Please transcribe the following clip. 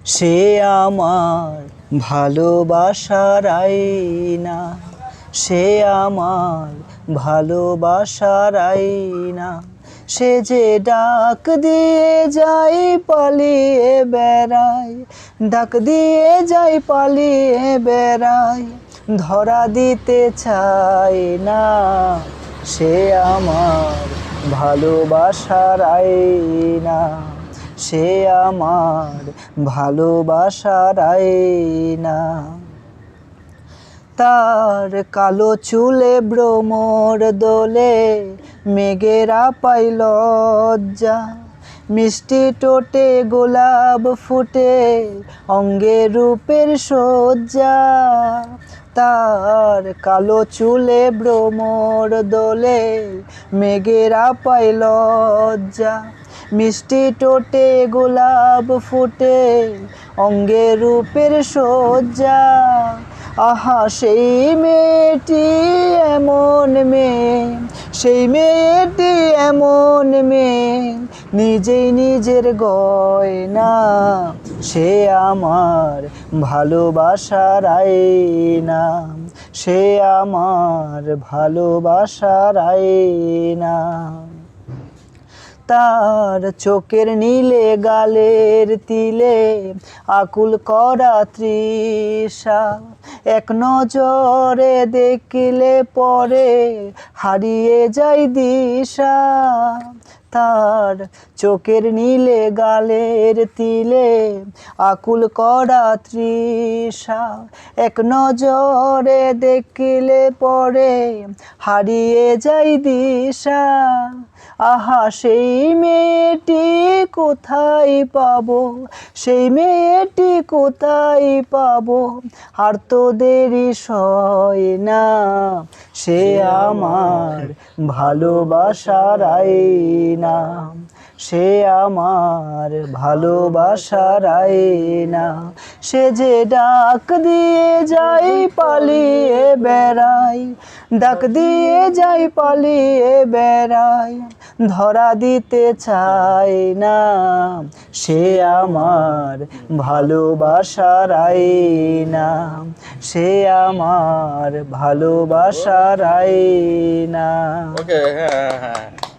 সে আমার ভালোবাসার আয়না, সে আমার ভালোবাসার আয়না। সে যে ডাক দিয়ে যাই পালিয়ে বেড়ায়, ডাক দিয়ে যাই পালিয়ে বেড়ায়, ধরা দিতে চায় না। সে আমার ভালোবাসার আয়না, সে আমার ভালোবাসার আয়না। তার কালো চুলে ভ্রমর দোলে, মেঘেরা পাই লজ্জা, মিষ্টি ঠোঁটে গোলাপ ফুটে, অঙ্গে রূপের সজ্জা। তার কালো চুলে ভ্রমর দোলে, মেঘেরা পাই লজ্জা, মিষ্টি ঠোঁটে গোলাপ ফুটে, অঙ্গে রূপের সজ্জা। আহা সেই মেয়েটি এমন মেয়ে, সেই মেয়েটি এমন মেয়ে, নিজেই নিজের গয়না। সে আমার ভালোবাসার আয়না, সে আমার ভালোবাসার আয়না। তার চোখের নীলে গালের তিলে, আকুল করা তৃষা, এক নজরে দেখিলে পরে হারিয়ে যায় দিশা। তার চোখের নীলে গালের তিলে, আকুল করা তৃষা, এক নজরে দেখিলে পরে হারিয়ে যায় দিশা। আহা সেই মেয়েটি কোথায় পাবো, সেই মেয়েটি কোথায় পাবো, আর তো দেরি সয় না। সে আমার ভালোবাসার আয়না, সে আমার ভালোবাসার আয়না। সে যে ডাক দিয়ে যাই পালিয়ে বেড়াই, ডাক দিয়ে যাই পালিয়ে বেড়াই, ধরা দিতে চায় না। সে আমার ভালোবাসার আয়না, সে আমার ভালোবাসার আয়না। ওকে, হ্যাঁ হ্যাঁ।